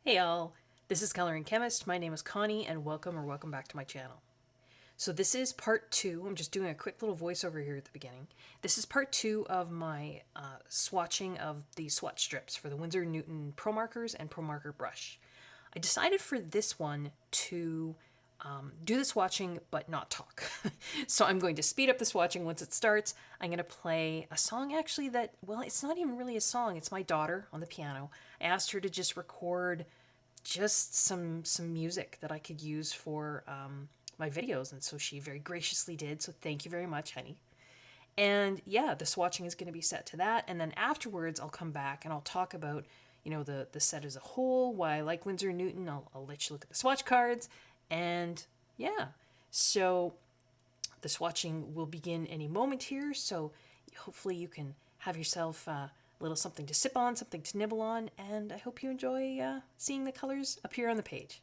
Hey all, this is Coloring Chemist. My name is Connie and welcome back to my channel. So this is part two. I'm just doing a quick little voiceover here at the beginning. This is part two of my swatching of the swatch strips for the Winsor Newton Promarkers and Promarker Brush. I decided for this one to do the swatching but not talk. So I'm going to speed up the swatching once it starts. I'm going to play a song actually that, well, it's not even really a song. It's my daughter on the piano. I asked her to just record just some music that I could use for my videos, and so she very graciously did. So thank you very much, honey. And yeah, the swatching is going to be set to that, and then afterwards I'll come back and I'll talk about the set as a whole, why I like Winsor Newton. I'll let you look at the swatch cards, and yeah, so the swatching will begin any moment here. So hopefully you can have yourself a little something to sip on, something to nibble on, and I hope you enjoy seeing the colors appear on the page.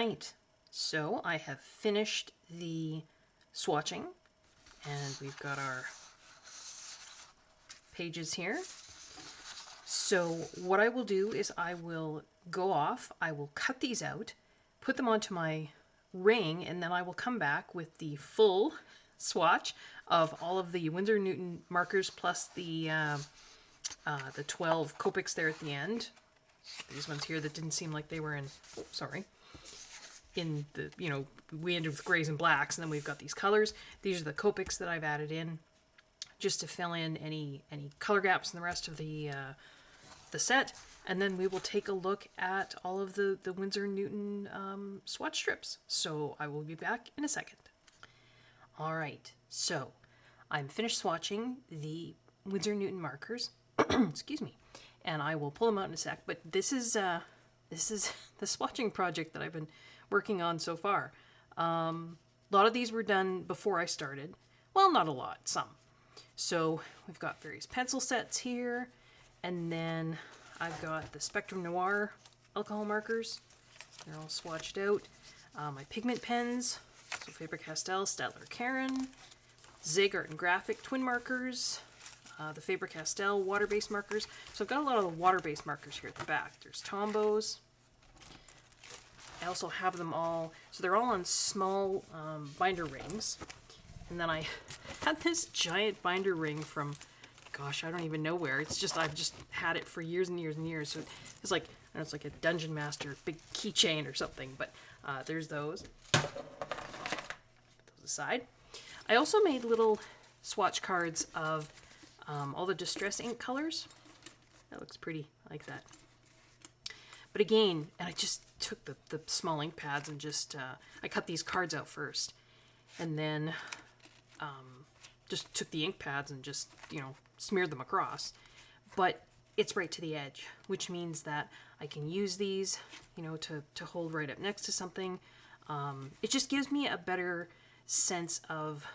right, so I have finished the swatching, and we've got our pages here. So what I will do is I will go off, I will cut these out, put them onto my ring, and then I will come back with the full swatch of all of the Winsor Newton markers plus the 12 Copics there at the end. These ones here that didn't seem like they were in, oh, sorry, in the, you know, we ended with grays and blacks, and then we've got these colors. These are the Copics that I've added in just to fill in any color gaps in the rest of the set. And then we will take a look at all of the Winsor Newton swatch strips. So I will be back in a second. All right, so I'm finished swatching the Winsor Newton markers. Excuse me. And I will pull them out in a sec. But this is the swatching project that I've been working on so far. A lot of these were done before I started. Well, not a lot, some. So we've got various pencil sets here, and then I've got the Spectrum Noir alcohol markers. They're all swatched out. My pigment pens, so Faber-Castell, Staedtler Karen, Zegart and Graphic twin markers, the Faber-Castell water-based markers. So I've got a lot of the water-based markers here at the back. There's Tombows. I also have them all, so they're all on small binder rings. And then I had this giant binder ring from, gosh, I don't even know where. It's just, I've just had it for years and years and years. So it's like, I don't know, it's like a Dungeon Master big keychain or something. But there's those. Put those aside. I also made little swatch cards of all the distress ink colors. That looks pretty, I like that. But again, and I just took the small ink pads and just, I cut these cards out first. And then just took the ink pads and just, you know, smeared them across. But it's right to the edge, which means that I can use these, you know, to hold right up next to something. It just gives me a better sense of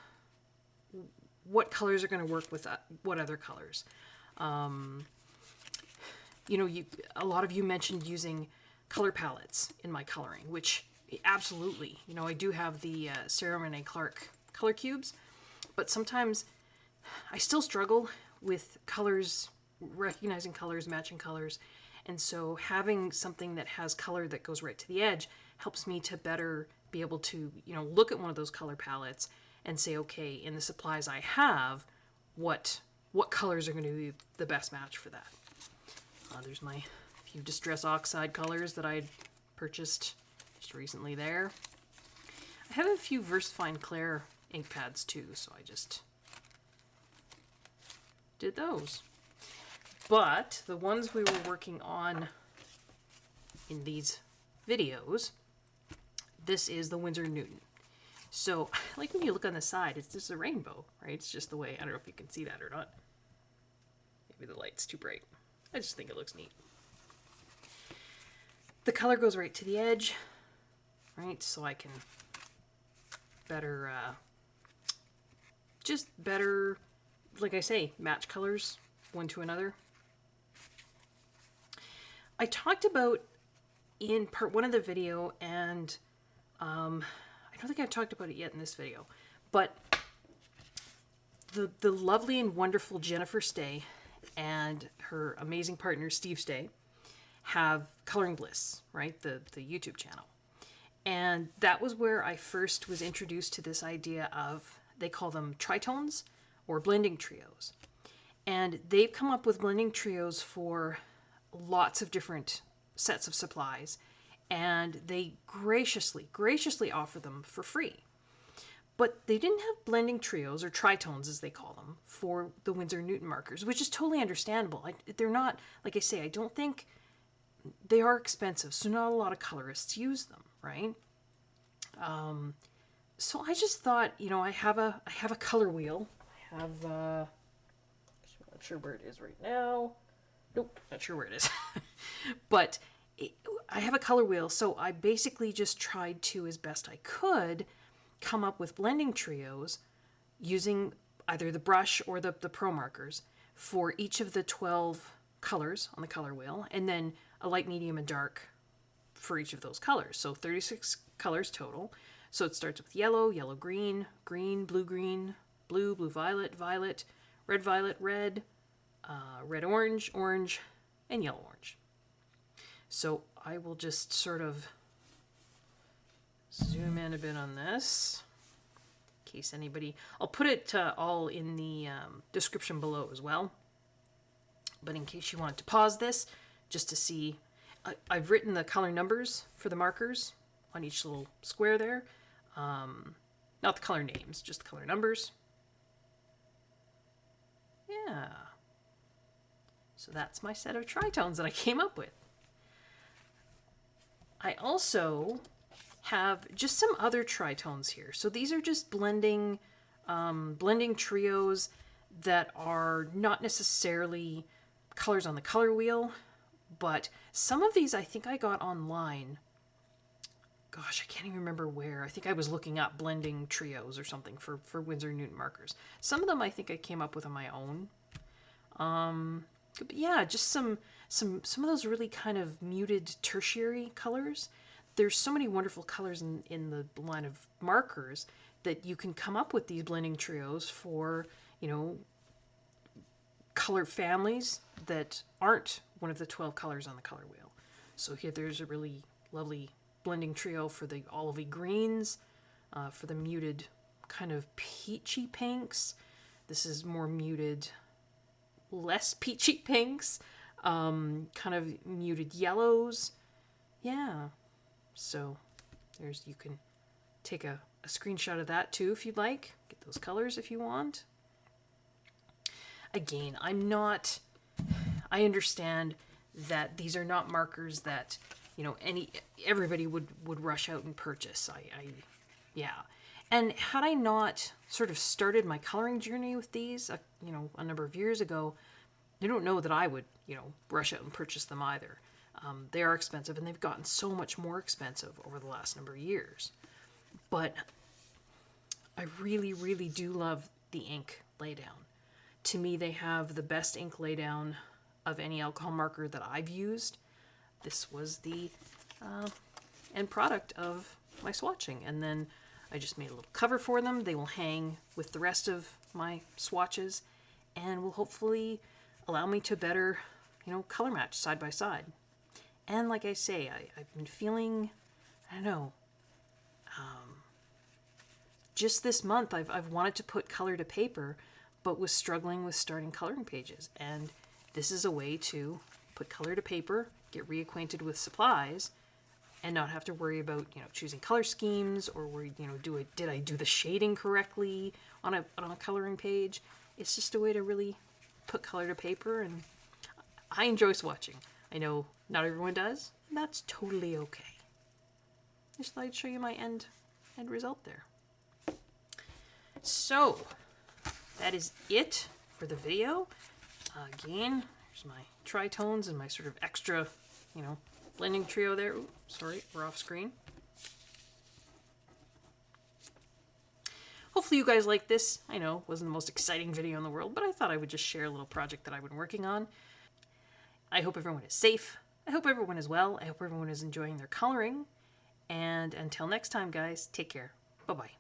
what colors are going to work with what other colors. You know, a lot of you mentioned using color palettes in my coloring, which absolutely, you know, I do have the Sarah Renee Clark color cubes, but sometimes I still struggle with colors, recognizing colors, matching colors, and so having something that has color that goes right to the edge helps me to better be able to, you know, look at one of those color palettes and say, okay, in the supplies I have, what colors are going to be the best match for that. There's my few Distress Oxide colors that I purchased just recently there. I have a few Versafine Claire ink pads too, so I just did those. But the ones we were working on in these videos, this is the Winsor Newton. So, like when you look on the side, it's just a rainbow, right? It's just the way, I don't know if you can see that or not. Maybe the light's too bright. I just think it looks neat. The color goes right to the edge, right? So I can better, just better, like I say, match colors one to another. I talked about in part one of the video, and I don't think I've talked about it yet in this video, but the lovely and wonderful Jennifer Stay and her amazing partner Steve Stay have Coloring Bliss, right? The YouTube channel. And that was where I first was introduced to this idea of, they call them tritones or blending trios. And they've come up with blending trios for lots of different sets of supplies, and they graciously offer them for free. But they didn't have blending trios, or tritones as they call them, for the Winsor Newton markers, which is totally understandable. They're not, like I say, I don't think, they are expensive, so not a lot of colorists use them, right? So I just thought, you know, I have a color wheel. I have, I'm not sure where it is right now. Nope, not sure where it is. But I have a color wheel, so I basically just tried to, as best I could, come up with blending trios using either the brush or the Promarkers for each of the 12 colors on the color wheel, and then a light, medium, and dark for each of those colors. So 36 colors total. So it starts with yellow, yellow green, green, blue blue violet, violet, red red, red orange, orange, and yellow orange. So I will just sort of zoom in a bit on this in case anybody, I'll put it all in the description below as well. But in case you want to pause this just to see, I've written the color numbers for the markers on each little square there. Not the color names, just the color numbers. Yeah. So that's my set of tritones that I came up with. I also have just some other tritones here. So these are just blending trios that are not necessarily colors on the color wheel, but some of these I think I got online. Gosh, I can't even remember where. I think I was looking up blending trios or something for Winsor Newton markers. Some of them I think I came up with on my own. But yeah, just some of those really kind of muted tertiary colors. There's so many wonderful colors in the line of markers that you can come up with these blending trios for, you know, color families that aren't one of the 12 colors on the color wheel. So here there's a really lovely blending trio for the olivey greens, for the muted kind of peachy pinks. This is more muted, less peachy pinks, kind of muted yellows. Yeah. So there's, you can take a screenshot of that too if you'd like. Get those colors if you want. Again, I understand that these are not markers that, you know, everybody would rush out and purchase. Yeah. And had I not sort of started my coloring journey with these, you know, a number of years ago, I don't know that I would, you know, rush out and purchase them either. They are expensive, and they've gotten so much more expensive over the last number of years. But I really, really do love the ink laydown. To me, they have the best ink laydown of any alcohol marker that I've used. This was the end product of my swatching, and then I just made a little cover for them. They will hang with the rest of my swatches and will hopefully allow me to better, you know, color match side by side. And like I say, I've been feeling, I don't know, just this month I've wanted to put color to paper, but was struggling with starting coloring pages. And this is a way to put color to paper, get reacquainted with supplies, and not have to worry about, you know, choosing color schemes or worry, you know, did I do the shading correctly on a coloring page? It's just a way to really put color to paper, and I enjoy swatching. I know not everyone does, and that's totally okay. Just thought I'd show you my end result there. So that is it for the video. Again, here's my tritones and my sort of extra, you know, blending trio there. Oops, sorry, we're off screen. Hopefully you guys like this. I know it wasn't the most exciting video in the world, but I thought I would just share a little project that I've been working on. I hope everyone is safe. I hope everyone is well. I hope everyone is enjoying their coloring. And until next time, guys, take care. Bye-bye.